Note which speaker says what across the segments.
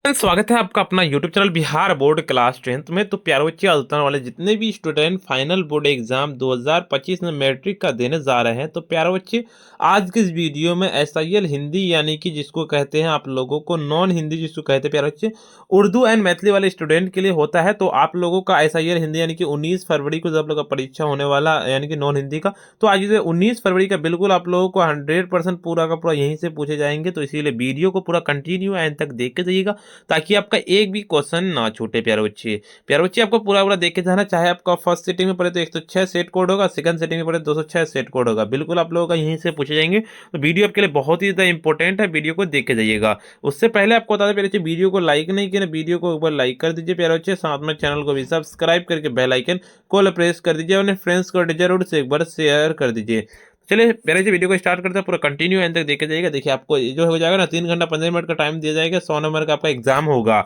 Speaker 1: स्वागत है आपका अपना YouTube channel Bihar board class 10th में। तो प्यारे बच्चे, अल्तान वाले जितने भी स्टूडेंट फाइनल बोर्ड एग्जाम 2025 में मैट्रिक का देने जा रहे हैं, तो प्यारे बच्चे आज के इस वीडियो में SIL हिंदी यानी कि जिसको कहते हैं आप लोगों को नॉन हिंदी जिसको कहते हैं प्यारे बच्चे उर्दू एंड मैथिली वाले स्टूडेंट के लिए होता है। तो आप लोगों का SIL हिंदी यानी कि 19 फरवरी को जब आप लोग का परीक्षा होने वाला यानी कि नॉन हिंदी का, तो आज 19 फरवरी का बिल्कुल आप लोगों को 100% पूरा का पूरा यहीं से पूछे जाएंगे। तो इसीलिए वीडियो को पूरा कंटिन्यू एंड तक देख के जाइएगा ताकि आपका एक भी क्वेश्चन ना छूटे। प्यारे बच्चे आपको पूरा पूरा देख के जाना। चाहे आपका फर्स्ट सेटिंग में पड़े तो 106 सेट कोड होगा, सेकंड सेटिंग में पड़े 206 सेट कोड होगा, बिल्कुल आप लोगों का यहीं से पूछे जाएंगे। तो वीडियो आपके लिए बहुत ही ज़्यादा इंपॉर्टेंट है, वीडियो को देख के जाइएगा। उससे पहले आपको बता दें प्यारे बच्चे, वीडियो को लाइक नहीं किया ना, वीडियो को एक बार लाइक कर दीजिए प्यारे बच्चे, साथ में चैनल को भी सब्सक्राइब करके बेल आइकन को प्रेस कर दीजिए, अपने फ्रेंड्स को जरूर से एक बार शेयर कर दीजिए। चलिए पहले से वीडियो को स्टार्ट करते हैं, पूरा कंटिन्यू एंड तक देखे जाइएगा। देखिए आपको जो हो जाएगा ना 3 घंटा 15 मिनट का टाइम दिया जाएगा, 100 नंबर का आपका एग्जाम होगा।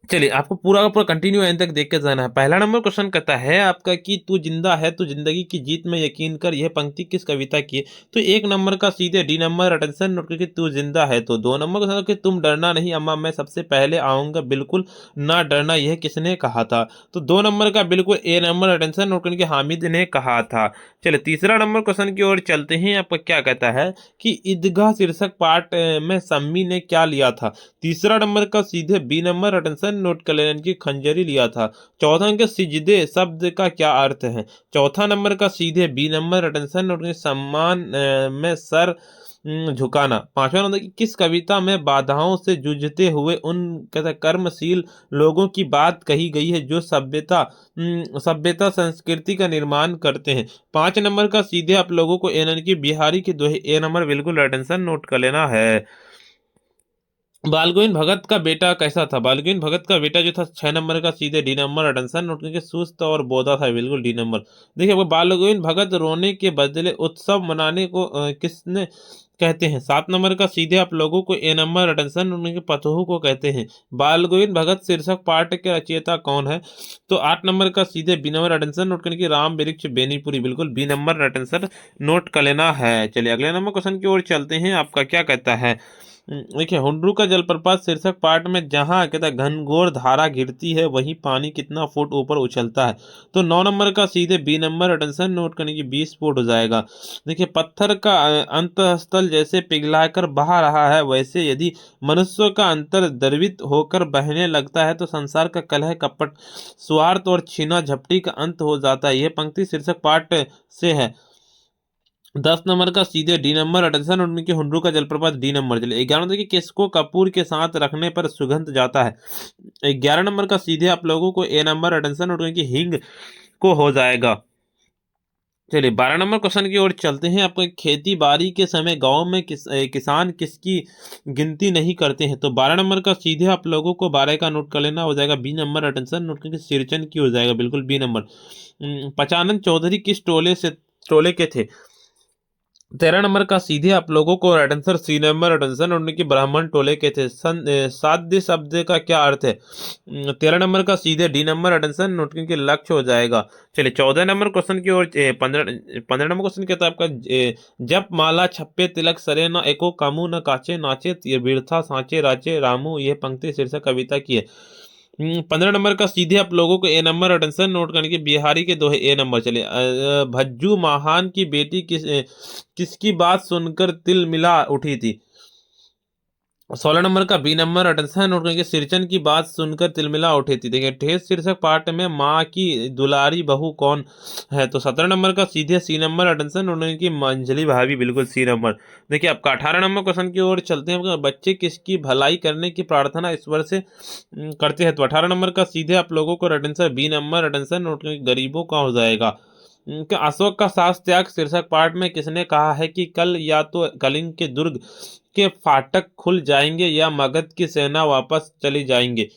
Speaker 1: चलिए आपको पूरा का पूरा कंटिन्यू एंड तक देख के जाना है। पहला नंबर क्वेश्चन कहता है आपका कि तू जिंदा है तो जिंदगी की जीत में यकीन कर, यह पंक्ति किस कविता की है। तो 1 नंबर का सीधे डी नंबर अटेंशन नोट करके तू जिंदा है। तो 2 नंबर क्वेश्चन कि तुम डरना नहीं अम्मा मैं सबसे पहले आऊंगा, बिल्कुल ना डरना यह किसने कहा था। तो 2 नंबर का बिल्कुल ए नंबर अटेंशन नोट करके हामिद ने कहा था। चलिए तीसरा नंबर क्वेश्चन की ओर चलते हैं। आपका क्या कहता है कि ईदगाह शीर्षक पाठ में सम्मी ने क्या लिया था। तीसरा नंबर का सीधे बी नंबर अटेंशन नोट कर लेने की खंजरी लिया था। चौथा अंक सिजदे शब्द का क्या अर्थ है। चौथा नंबर का सीधे बी नंबर अटेंशन नोट करके सम्मान में सर झुकाना। पांचवा नंबर की किस कविता में बाधाओं से जूझते हुए उन कहते कर्मशील लोगों की बात कही गई है जो सभ्यता संस्कृति का निर्माण करते हैं। 5 नंबर का सीधे आप लोगों को एन की बिहारी के दोहे ए नंबर बिल्कुल अटेंशन नोट कर लेना है। बालगोविंद भगत का बेटा कैसा था। बालगोविंद भगत का बेटा जो था 6 नंबर का सीधे डी नंबर अटेंशन नोट करके सुस्त और बोधा था, बिल्कुल डी नंबर। देखिए वो बालगोविंद भगत रोने के बदले उत्सव मनाने को किसने कहते हैं। 7 नंबर का सीधे आप लोगों को ए नंबर अटेंशन नोट करके पतहू को कहते हैं। बालगोविंद भगत शीर्षक पाठ के रचयिता कौन है। तो 8 नंबर का सीधे बी नंबर अटेंशन नोट करके राम वृक्ष बेनीपुरी, बिल्कुल बी नंबर अटेंशन नोट कर लेना है। चलिए अगले नंबर क्वेश्चन की ओर चलते हैं। आपका क्या कहता है। देखिए हुंड्रू का जलप्रपात शीर्षक पाठ में जहां कहता है घनघोर धारा गिरती है वहीं पानी कितना फुट ऊपर उछलता है। तो 9 नंबर का सीधे बी नंबर अटेंशन नोट करने की 20 फुट हो जाएगा। देखिए पत्थर का अंतःस्थल जैसे पिघलाकर बहा रहा है, वैसे यदि मनुष्य का अंतर द्रवित होकर बहने लगता है तो संसार का कलह कपट स्वार्थ और छीना झपटी का अंत हो जाता है। यह पंक्ति शीर्षक पाठ से है। 10 नंबर का सीधे डी नंबर अटेंशन उनके हुंड्रू का जलप्रपात डी नंबर। चलिए 11 नंबर की किसको कपूर के साथ रखने पर सुगंध जाता है। 11 नंबर का सीधे आप लोगों को ए नंबर अटेंशन उनकी हींग को हो जाएगा। चलिए 12 नंबर क्वेश्चन की ओर चलते हैं। आपको खेती बाड़ी के समय गांव में किसान किसकी गिनती नहीं करते हैं। तो 12 नंबर का सीधे आप लोगों को 12 का नोट कर लेना हो जाएगा बी नंबर अटेंशन नोट करके सिरचन की हो जाएगा, बिल्कुल बी नंबर। पचानन चौधरी किस टोले के थे। 13 नंबर का सीधे आप लोगों को आंसर सी नंबर अटेंशन उनके ब्राह्मण टोले के थे। साध्य शब्द का क्या अर्थ है। 13 नंबर का सीधे डी नंबर अटेंशन नोटकिंग के लक्ष्य हो जाएगा। चलिए 14 नंबर क्वेश्चन की ओर 15 नंबर क्वेश्चन कहता है आपका जप माला छप्पे तिलक सरे न एको कामू न काचे नाचे ये बिरथा सांचे राचे रामू, यह पंक्ति शीर्षक कविता की है। 15 नंबर का सीधे आप लोगों को ए नंबर अटेंशन नोट करने की बिहारी के दोहे ए नंबर। चलिए भज्जू महान की बेटी किसकी बात सुनकर तिल मिला उठी थी। 16 नंबर का बी नंबर अटेंशन नोट करके सिरचन की बात सुनकर तिलमिला उठी थी। देखिए ठेस शीर्षक पाठ में माँ की दुलारी बहू कौन है। तो 17 नंबर का सीधे सी नंबर अटेंशन नोट करने की मंजली भाभी, बिल्कुल सी नंबर। देखिए आपका 18 नंबर क्वेश्चन की ओर चलते हैं। बच्चे किसकी भलाई करने की प्रार्थना ईश्वर से करते हैं। तो 18 नंबर का सीधे आप लोगों को attention B number attention note करके गरीबों का हो जाएगा। अशोक का साहस त्याग शीर्षक पाठ में किसने कहा है कि कल या तो कलिंग के दुर्ग के फाटक खुल जाएंगे या मगध की सेना वापस चली जाएंगे।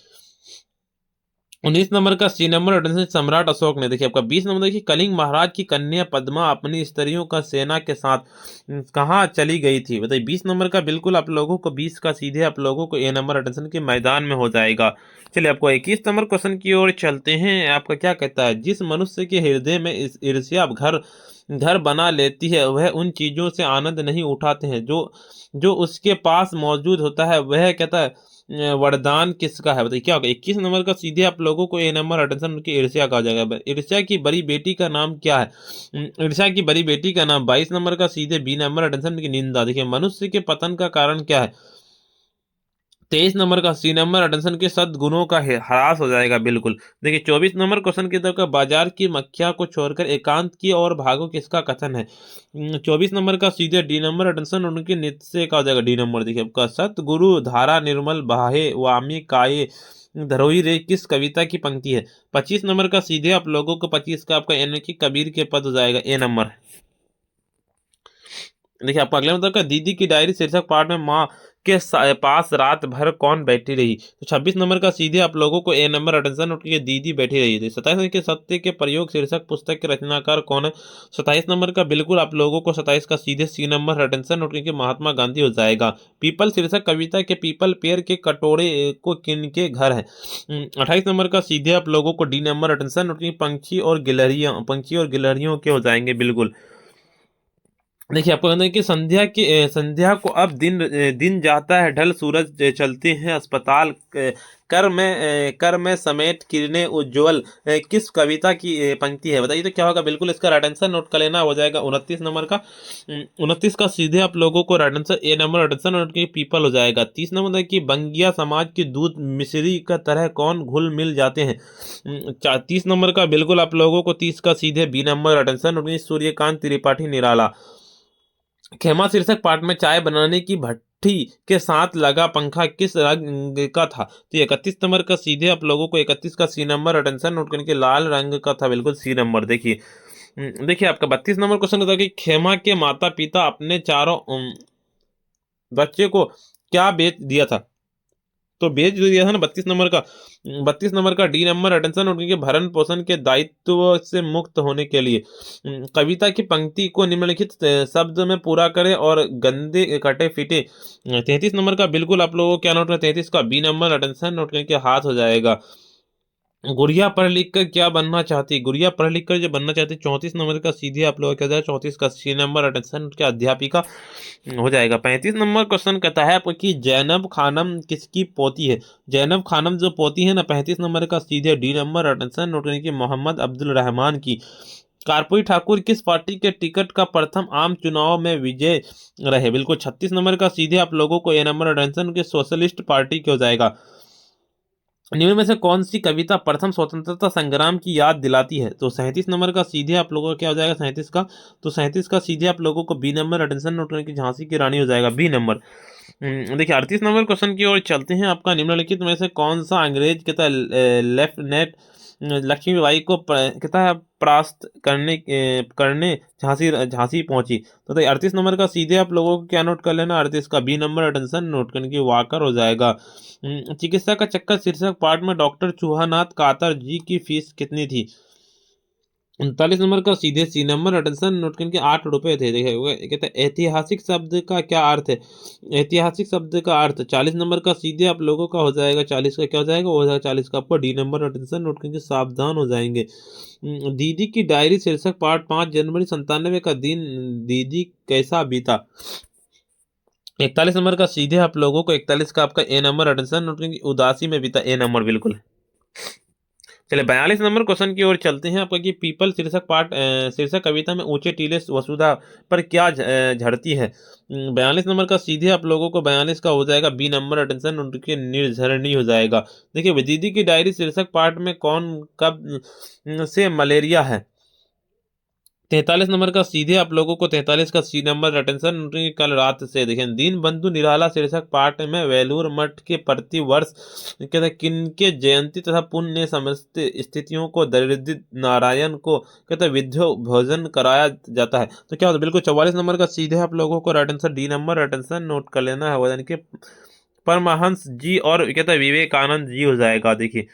Speaker 1: 19 नंबर का सी नंबर अटेंशन सम्राट अशोक ने। देखिए आपका 20 नंबर देखिए कलिंग महाराज की कन्या पद्मा अपनी स्त्रियों का सेना के साथ कहाँ चली गई थी। बताइए 20 नंबर का बिल्कुल आप लोगों को 20 का सीधे आप लोगों को ए नंबर अटेंशन के मैदान में हो जाएगा। चलिए आपको 21 नंबर क्वेश्चन की ओर चलते हैं। आपका क्या कहता है जिस मनुष्य के हृदय में इस ईर्ष्या घर घर बना लेती है वह उन चीजों से आनंद नहीं उठाते हैं जो जो उसके पास मौजूद होता है। वह कहता है वरदान किसका है? बताइए क्या होगा? 21 नंबर का सीधे आप लोगों को ए नंबर अटेंशन उनकी ईर्ष्या कहा जाएगा। ईर्ष्या की बड़ी बेटी का नाम क्या है? ईर्ष्या की बड़ी बेटी का नाम 22 नंबर का सीधे बी नंबर अटेंशन उनकी निंदा। देखिए मनुष्य के पतन का कारण क्या है? 23 नंबर का सी नंबर अटेंशन के सद्गुणों का ह्रास हो जाएगा बिल्कुल। देखिए 24 नंबर क्वेश्चन की तरफ बाजार की मक्खिया को छोड़कर एकांत की और भागो किसका कथन है? 24 नंबर का सीधे डी नंबर अटेंशन उनके नित्य से का हो जाएगा डी नंबर। देखिए आपका सतगुरु धारा निर्मल बहाए वामी काये धरोही रे किस कविता की पंक्ति है? 25 नंबर का सीधे आप लोगों को 25 का आपका यानी कि कबीर के पद हो जाएगा ए नंबर। देखिए आपको अगले मतलब का दीदी की डायरी शीर्षक पार्ट में माँ के पास रात भर कौन बैठी रही? तो 26 नंबर का सीधे आप लोगों को ए नंबर अटेंशन उठ के दीदी बैठी रही थी। 27 के सत्य के प्रयोग शीर्षक पुस्तक के रचनाकार कौन है? 27 नंबर का बिल्कुल आप लोगों को 27 का सीधे सी नंबर अटेंशन उठ के महात्मा गांधी हो जाएगा। पीपल शीर्षक कविता के पीपल पेड़ के कटोरे को किनके घर है? 28 नंबर का सीधे आप लोगों को डी नंबर अटेंशन उठ के पंछी और गिलहरियों के हो जाएंगे बिल्कुल। देखिए आपको कहना है कि संध्या को अब दिन जाता है ढल सूरज चलते हैं अस्पताल कर में समेट किरणें उज्ज्वल किस कविता की पंक्ति है? बताइए तो क्या होगा? बिल्कुल इसका राइट आंसर नोट कर लेना हो जाएगा 29 नंबर का। 29 का सीधे आप लोगों को right answer A number right answer note की पीपल हो जाएगा। 30 नंबर की बंगिया समाज की दूध मिश्री का तरह कौन घुल मिल जाते हैं? 30 नंबर का बिल्कुल आप लोगों को 30 का सीधे B number right answer note Suryakant Tripathi Nirala. खेमा शीर्षक पाठ में चाय बनाने की भट्टी के साथ लगा पंखा किस रंग का था? तो 31 नंबर का सीधे आप लोगों को 31 का सी नंबर अटेंशन नोट करने के लाल रंग का था बिल्कुल सी नंबर। देखिए देखिए आपका 32 नंबर क्वेश्चन था कि खेमा के माता पिता अपने चारों बच्चे को क्या बेच दिया था? तो बेच जो दिया था ना 32 नंबर का डी नंबर अटेंशन उनके भरण पोषण के दायित्व से मुक्त होने के लिए। कविता की पंक्ति को निम्नलिखित शब्द में पूरा करें और गंदे कटे फिटे। 33 नंबर का बिल्कुल आप लोगों को क्या नोट करें? 33 का बी नंबर अटेंशन नोट करके हाथ हो जाएगा। गुड़िया पढ़ लिख कर क्या बनना चाहती? गुड़िया पढ़ लिख कर जो बनना चाहती 34 नंबर का सीधे आप लोग क्या जाए 34 का सी नंबर अटेंशन क्या अध्यापिका हो जाएगा। 35 नंबर क्वेश्चन कहता है आपको कि जैनब खानम किसकी पोती है? जैनब खानम जो पोती है ना 35 नंबर का सीधे डी नंबर अटेंशन नोट करने की मोहम्मद अब्दुल रहमान की। कार्पुरी ठाकुर किस पार्टी के टिकट का प्रथम आम चुनाव में विजय रहे? बिल्कुल 36 नंबर का सीधे आप लोगों को ए नंबर अटेंशन के सोशलिस्ट पार्टी के हो जाएगा। निम्न में से कौन सी कविता प्रथम स्वतंत्रता संग्राम की याद दिलाती है? तो 37 नंबर का सीधे आप लोगों का क्या हो जाएगा 37 का? तो 37 का सीधे आप लोगों को बी नंबर अटेंशन नोट करने की झांसी की रानी हो जाएगा बी नंबर। देखिए 38 नंबर क्वेश्चन की ओर चलते हैं। आपका निम्नलिखित में से कौन सा अंग्रेज कहता है लेफ्टिनेंट लक्ष्मीबाई को कहता है परास्त करने झांसी झांसी पहुंची? तो 38 नंबर का सीधे आप लोगों को क्या नोट कर लेना? 38 का बी नंबर अटेंशन नोट करने की वाकर हो जाएगा। चिकित्सा का चक्कर शीर्षक पार्ट में डॉक्टर चूहानाथ कातर जी की फीस कितनी थी? 39 नंबर का सीधे सी नंबर अटेंशन नोट करके 8 रुपए थे। देखिए कहते हैं ऐतिहासिक शब्द का क्या अर्थ है? ऐतिहासिक शब्द का अर्थ 40 नंबर का सीधे आप लोगों का हो जाएगा 40 का क्या हो जाएगा? वो हो जाएगा 40 का आपको डी नंबर अटेंशन नोट करके सावधान हो जाएंगे। दीदी की डायरी शीर्षक पार्ट 5 जनवरी 97 का दिन दीदी कैसा बीता? 41 नंबर का सीधे आप लोगों को 41 का आपका ए नंबर अटेंशन नोट करके उदासी में बीता ए नंबर बिल्कुल। चलिए 42 नंबर क्वेश्चन की ओर चलते हैं। आपका कि पीपल शीर्षक शीर्षक कविता में ऊंचे टीले वसुधा पर क्या झड़ती है? 42 नंबर का सीधे आप लोगों को 42 का हो जाएगा बी नंबर अटेंशन उनके निर्झरणी हो जाएगा। देखिए दीदी की डायरी शीर्षक पार्ट में कौन कब से मलेरिया है? 43 नंबर का सीधे आप लोगों को 43 का सी नंबर अटेंशन कल रात से। देखें दीन बंधु निराला शीर्षक पाठ में वेलूर मठ के प्रति वर्ष कहते किनके जयंती तथा पुण्य समस्त स्थितियों को दरिद्र नारायण को कहते विद्यो भोजन कराया जाता है? तो क्या होता है? बिल्कुल 44 नंबर का सीधे आप लोगों को right answer D number attention note कर लेना है यानी कि परमहंस जी और कहते विवेकानंद जी हो जाएगा। देखिए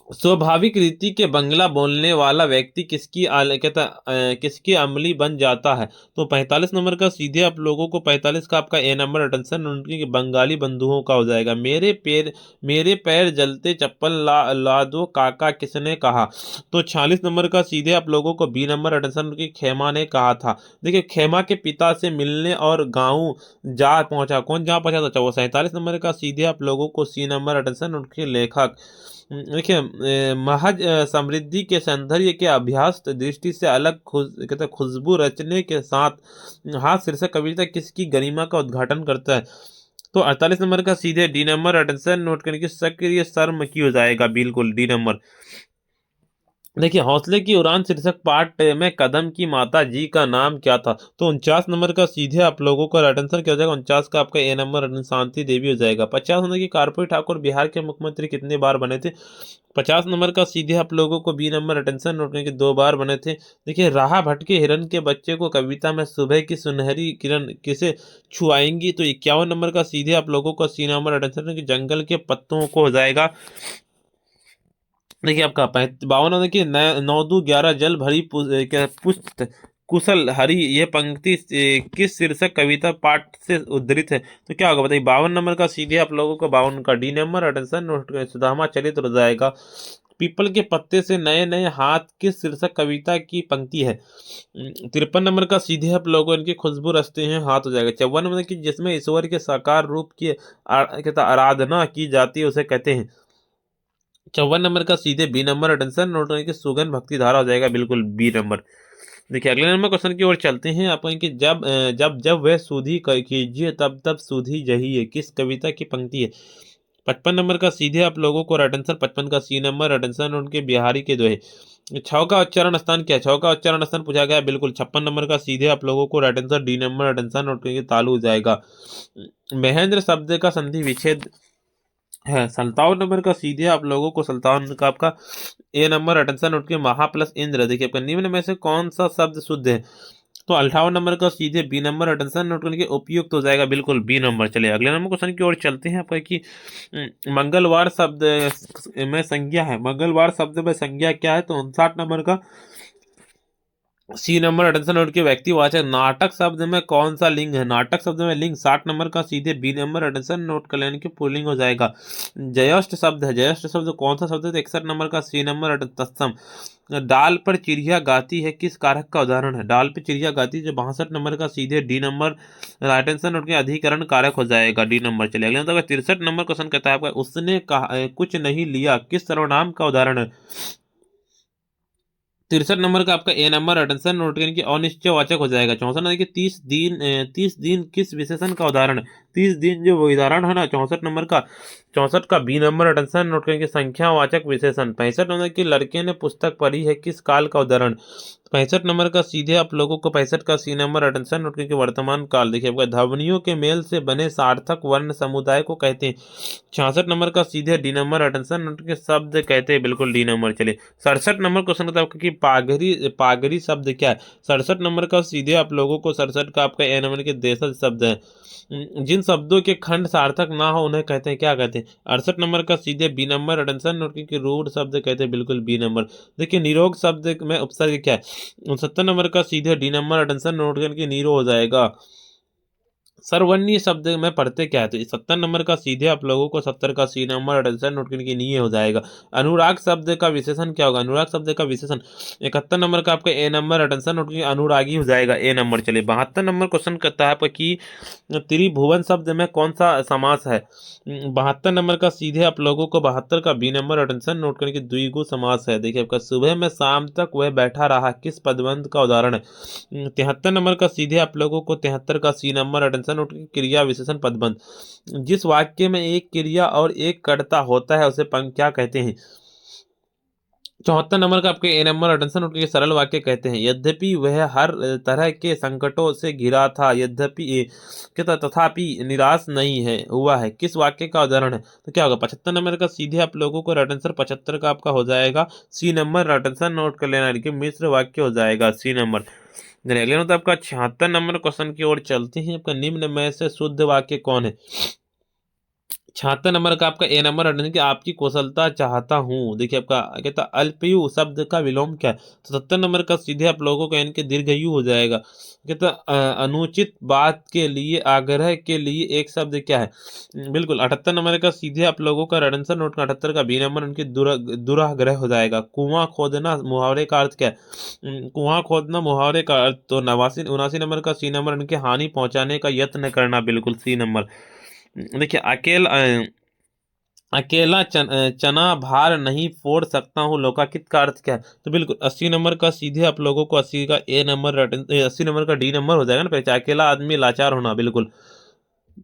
Speaker 1: स्वाभाविक रीति के बंगला बोलने वाला व्यक्ति किसकी अमली बन जाता है। तो 45 नंबर का सीधे आप लोगों को 45 का आपका ए नंबर अटेंशन उनकी बंगाली बंधुओं का हो जाएगा। मेरे पैर जलते चप्पल ला दो काका किसने कहा। तो 46 नंबर का सीधे आप लोगों को बी नंबर अटेंशन उनकी खेमा ने कहा था। देखिए खेमा के पिता से मिलने और गाँव जा पहुंचा, कौन जा पहुंचा था, वो 47 नंबर का सीधे आप लोगों को सी नंबर अटेंशन उनके लेखक। देखिए महज समृद्धि के सौंदर्य के अभ्यास दृष्टि से अलग कहते हैं खुशबू रचने के साथ हाथ शीर्षक कविता किसकी गरिमा का उद्घाटन करता है। तो 48 नंबर का सीधे डी नंबर अटेंशन नोट करने की सक्रिय शर्म की हो जाएगा, बिल्कुल डी नंबर। देखिए हौसले की उड़ान शीर्षक पार्ट में कदम की माता जी का नाम क्या था। तो 49 नंबर का सीधे आप लोगों का आंसर क्या हो जाएगा, 49 का आपका ए नंबर शांति देवी हो जाएगा। 50 नंबर की कर्पूरी ठाकुर बिहार के मुख्यमंत्री कितने बार बने थे। 50 नंबर का सीधे आप लोगों को बी नंबर अटेंशन नोट करने के 2 बार बने थे। देखिए राह भटके हिरन के बच्चे को कविता में सुबह की सुनहरी किरण किसे छुआएंगी। तो 51 नंबर का सीधे आप लोगों को सी नंबर अटेंशन जंगल के पत्तों को हो जाएगा। देखिए आपका 52 देखिए 9 2 11 जल भरी पुष्ट कुशल हरि ये पंक्ति किस शीर्षक कविता पाठ से उद्धृत है। तो क्या होगा बताइए, 52 नंबर का सीधे आप लोगों को 52 का डी नंबर अटेंशन नोट करें, सुदामा चरित्र हो जाएगा। पीपल के पत्ते से नए नए हाथ किस शीर्षक कविता की पंक्ति है। 53 नंबर का सीधे आप लोगों इनकी खुशबू रचते हैं हाथ हो जाएगा। 54 नंबर की जिसमें ईश्वर के साकार रूप की आराधना की जाती है उसे कहते हैं। 54 नंबर का सीधे बी नंबर अटेंशन नोट करने की सुगंध भक्ति धारा हो जाएगा, बिल्कुल बी नंबर। देखिए अगले नंबर क्वेश्चन की ओर चलते हैं। आपको कि जब जब वह सुधी कीजिए तब तब सुधी जहिए किस कविता की पंक्ति है। 55 नंबर का सीधे आप लोगों को अटेंशन 55 का सी नंबर अटेंशन उनके बिहारी के दोहे। छौ का उच्चारण स्थान क्या है, छौ का उच्चारण स्थान पूछा गया है, बिल्कुल 56 नंबर का सीधे आप लोगों को अटेंशन डी नंबर अटेंशन उनके तालु हो जाएगा। महेंद्र शब्द का संधि विच्छेद है। 57 नंबर का सीधे आप लोगों को 57 का आपका ए नंबर अटेंशन उठ के महा प्लस इंद्र। देखिए आपका निम्न में से कौन सा शब्द शुद्ध है। तो 58 नंबर का सीधे बी नंबर अटेंशन नोट करने के उपयुक्त हो जाएगा, बिल्कुल बी नंबर। चलिए अगले नंबर क्वेश्चन की ओर चलते हैं। आपका कि मंगलवार शब्द में संज्ञा है, मंगलवार शब्द में संज्ञा क्या है। तो 59 नंबर का सी नंबर अटेंशन नोट के व्यक्तिवाचक नाटक शब्द में कौन सा लिंग है, नाटक शब्द में लिंग। 60 नंबर का सीधे बी नंबर अटेंशन नोट कर लेने की पुल्लिंग हो जाएगा। जयष्ट शब्द है, जयष्ट शब्द कौन सा शब्द है। 61 नंबर का सी नंबर तत्सम। डाल पर चिड़िया गाती है किस कारक का उदाहरण है, डाल पर चिड़िया गाती है। 62 नंबर का सीधे डी नंबर अटेंशन नोट के अधिकरण कारक हो जाएगा, डी नंबर। चलिए अगले नंबर 63 नंबर क्वेश्चन कहता है आपका उसने कहा कुछ नहीं लिया किस सर्वनाम का उदाहरण है। 63 नंबर का आपका ए नंबर अटेंशन नोट करने की अनिश्चयवाचक हो जाएगा। 64 नंबर की 30 दिन किस विशेषण का उदाहरण है। 30 दिन जो उदाहरण है ना 64 नंबर का, 64 का बी नंबर अटेंशन नोट करने की संख्यावाचक विशेषण। 65 नंबर की लड़के ने पुस्तक पढ़ी है किस काल का उदाहरण। 65 नंबर का सीधे आप लोगों को 65 का सी नंबर अटेंशन नोट करके वर्तमान काल। देखिए आपका ध्वनियों के मेल से बने सार्थक वर्ण समुदाय को कहते हैं। 66 नंबर का सीधे डी नंबर अटेंशन नोट के शब्द कहते हैं, बिल्कुल डी नंबर। चलिए 67 नंबर क्वेश्चन का आपका कि पागरी पागरी शब्द क्या है। 67 नंबर का सीधे आप लोगों को 67 का आपका ए नंबर के देशज शब्द है। जिन शब्दों के खंड सार्थक ना हो उन्हें कहते हैं, क्या कहते हैं। 68 नंबर का सीधे बी नंबर अटेंशन नोट की रूढ़ शब्द कहते हैं, बिल्कुल बी नंबर। देखिए निरोग शब्द में उपसर्ग क्या है। 69 नंबर का सीधे डी नंबर अटेंशन नोट करके नीरो हो जाएगा। सर्ववर्णीय शब्द में पढ़ते क्या है। तो 70 नंबर का सीधे आप लोगों को 70 का सी नंबर अटेंशन नोट करने के लिए हो जाएगा। अनुराग शब्द का विशेषण क्या होगा, अनुराग शब्द का विशेषण। 71 नंबर का आपका ए नंबर अटेंशन नोट करके अनुरागी हो जाएगा, ए नंबर। चलिए 72 नंबर क्वेश्चन करता है आपका कि त्रिभुवन शब्द में कौन सा समास है। 72 नंबर का सीधे आप लोगों को 72 का बी नंबर अटेंशन नोट करने की द्विगु समास है। देखिए आपका सुबह में शाम तक वह बैठा रहा किस पदबंध का उदाहरण है। 73 नंबर का सीधे आप लोगों को 73 का सी नंबर अटेंशन नोट करके क्रिया विशेषण पदबंध। जिस वाक्य में एक क्रिया और एक कर्ता होता है उसे क्या कहते हैं। 74 नंबर का आपके ए नंबर अटेंशन उठ के सरल वाक्य कहते हैं। यद्यपि वह हर तरह के संकटों से घिरा था यद्यपि तथापि निराश नहीं है हुआ है किस वाक्य का उदाहरण है। तो क्या होगा 75 नंबर का सीधे आप लोगों को अटेंशन 75 का आपका हो जाएगा सी नंबर अटेंशन नोट कर लेना कि मिश्र वाक्य हो जाएगा सी नंबर। अगले मतलब आपका 76 नंबर क्वेश्चन की ओर चलते हैं। आपका निम्न में से शुद्ध वाक्य कौन है। 76 नंबर का आपका ए नंबर यानी कि आपकी कुशलता चाहता हूँ। देखिए आपका कहता अल्पयु शब्द का विलोम क्या है? तो 70 नंबर का सीधे आप लोगों का यानी कि दीर्घयु हो जाएगा। कहता अनुचित बात के लिए आग्रह के लिए एक शब्द क्या है? बिल्कुल 78 नंबर का सीधे आप लोगों का रेड आंसर नोट का 78 का बी नंबर उनकी दुराग्रह हो जाएगा। कुआं खोदना मुहावरे का अर्थ क्या है? कुआं खोदना मुहावरे का अर्थ तो 89 नंबर का सी नंबर उनके हानि पहुंचाने का यत्न करना, बिल्कुल सी नंबर। देखिए चना भार नहीं फोड़ सकता हूँ लोकाकित का अर्थ क्या है? तो बिल्कुल 80 नंबर का सीधे आप लोगों को 80 का ए नंबर 80 नंबर का डी नंबर हो जाएगा ना, पहले अकेला आदमी लाचार होना, बिल्कुल।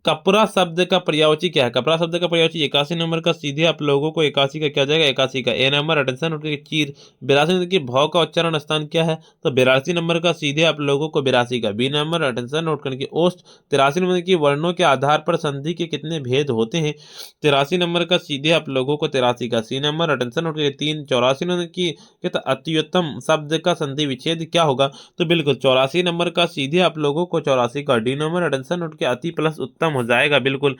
Speaker 1: कपरा शब्द का पर्यायवाची क्या है? कपरा शब्द का पर्यायवाची 81 नंबर का सीधे आप लोगों को 81 का क्या जाएगा? 81 का ए नंबर अटेंशन उनके चीर। 82 नंबर की भाव का उच्चारण स्थान क्या है? तो 82 नंबर का सीधे आप लोगों को 82 का बी नंबर अटेंशन नोट करने की ओस्ट। 83 नंबर की वर्णों के आधार पर संधि के कितने भेद होते हैं? 83 नंबर का सीधे आप लोगों को 83 का सी नंबर अटेंशन नोट करके 3। 84 नंबर की कहता अत्युत्तम शब्द का संधि विच्छेद क्या होगा? तो बिल्कुल 84 नंबर का सीधे आप लोगों को 84 का डी नंबर अटेंशन नोट के अति प्लस उत्तम हो जाएगा, बिल्कुल।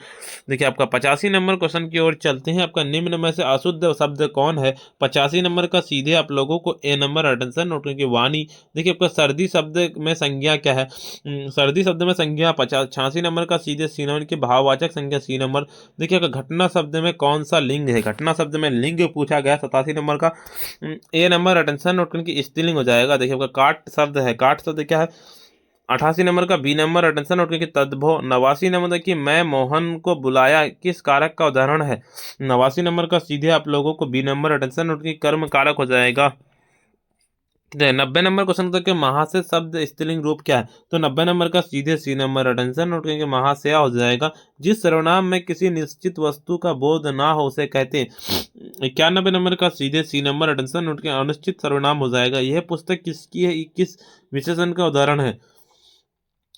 Speaker 1: देखिए आपका 85 नंबर क्वेश्चन की ओर चलते हैं। आपका निम्न में से अशुद्ध शब्द कौन है? 85 नंबर का सीधे आप लोगों को ए नंबर अटेंशन नोट करके वाणी। देखिए आपका सर्दी शब्द में संज्ञा क्या है? सर्दी शब्द में संज्ञा 86 नंबर का सीधे सी नंबर की भाववाचक संज्ञा सी नंबर। देखिए आपका घटना शब्द में कौन सा लिंग है? घटना शब्द में लिंग पूछा गया 87 नंबर का। ए नंबर अटेंशन नोट करके स्त्रीलिंग हो जाएगा। देखिए आपका काट शब्द है, काट शब्द क्या है? 88 नंबर का बी नंबर अटेंशन नोट करके तद्भव। 89 नंबर की मैं मोहन को बुलाया किस कारक का उदाहरण है? 89 नंबर का सीधे आप लोगों को बी नंबर अटेंशन नोट की कर्म कारक हो जाएगा। 90 नंबर क्वेश्चन तक के महाशय शब्द स्त्रीलिंग रूप क्या है? तो 90 नंबर का सीधे सी नंबर अटेंशन नोट करके महाशया हो जाएगा। जिस सर्वनाम में किसी निश्चित वस्तु का बोध ना हो उसे कहते हैं। 91 नंबर का सीधे सी नंबर अटेंशन नोट के अनिश्चित सर्वनाम हो जाएगा। यह पुस्तक किसकी है? किस विशेषण का उदाहरण है?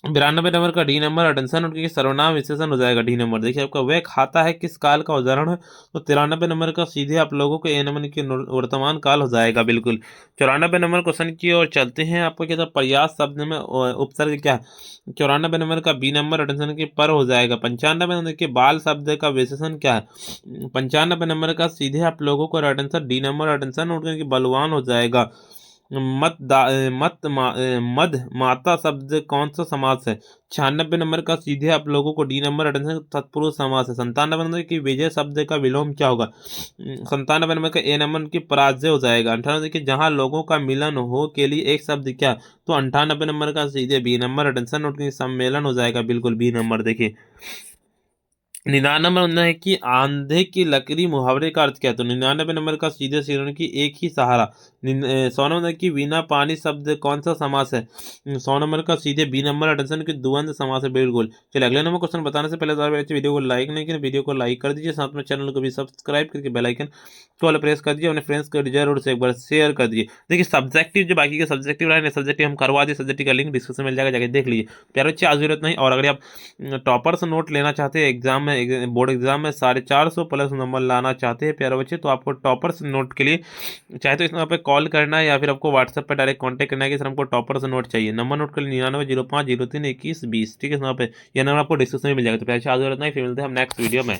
Speaker 1: 92 नंबर का डी नंबर अटेंशन उनके सर्वनाम विशेषण हो जाएगा, डी नंबर। देखिए आपका वह खाता है किस काल का उदाहरण है? तो 93 नंबर का सीधे आप लोगों को ए नंबर की वर्तमान काल हो जाएगा, बिल्कुल। 94 नंबर क्वेश्चन की ओर चलते हैं। आपको क्या था? प्रयास शब्द में उपसर्ग क्या है? 94 नंबर का बी नंबर अटेंशन के पर हो जाएगा। 95 नंबर के बाल शब्द का विशेषण क्या है? 95 नंबर का सीधे आप लोगों को अटेंशन डी नंबर अटेंशन उनके बलवान हो जाएगा। मद माता शब्द कौन सा समास है? 96 नंबर का सीधे आप लोगों को डी नंबर अटेंशन तत्पुरुष समास है। 97 नंबर की विजय शब्द का विलोम क्या होगा? 97 नंबर का ए नंबर की पराजय हो जाएगा। 98 की जहां लोगों का मिलन हो के लिए एक शब्द क्या? तो 98 नंबर का सीधे बी नंबर अटेंशन नोट की सम्मेलन हो जाएगा, बिल्कुल बी नंबर। देखिए 99 नंबर है कि आंधे की लकड़ी मुहावरे का अर्थ क्या है? तो 99 नंबर का सीधे सिरों की एक ही सहारा। 100 नंबर की बिना पानी शब्द कौन सा समास है? 100 नंबर का सीधे बी नंबर अटेंशन की द्वंद्व समास है, बिल्कुल। चलिए अगले नंबर क्वेश्चन बताने से पहले वीडियो को लाइक नहीं किया, वीडियो को लाइक कर दीजिए, साथ में चैनल को भी सब्सक्राइब करके बेल आइकन को वाला प्रेस कर दीजिए, अपने फ्रेंड्स को जरूर से एक बार शेयर कर दीजिए। देखिए सब्जेक्टिव जो बाकी के सब्जेक्टिव रहे सब्जेक्टिव हम करवा दिए, सब्जेक्टिव का लिंक डिस्क्रिप्शन में मिल जाएगा, जाके देख लीजिए। प्यारे बच्चे आज जरूरत नहीं। और अगर आप टॉपर्स नोट लेना चाहते हैं एग्जाम में, बोर्ड एग्जाम में 450 प्लस नंबर लाना चाहते हैं प्यारे बच्चे, तो आपको टॉपर्स नोट के लिए चाहे तो इस नंबर पर कॉल करना है या फिर आपको व्हाट्सएप पर डायरेक्ट कांटेक्ट करना है कि सर हमको टॉपर्स नोट चाहिए। नंबर नोट कर 9905032120, ठीक है। इस नंबर पर यह नंबर आपको डिस्क्रिप्शन में मिल जाएगा। तो प्यारे बच्चे आज जरूरत नहीं, फिर मिलते हैं हम नेक्स्ट वीडियो में।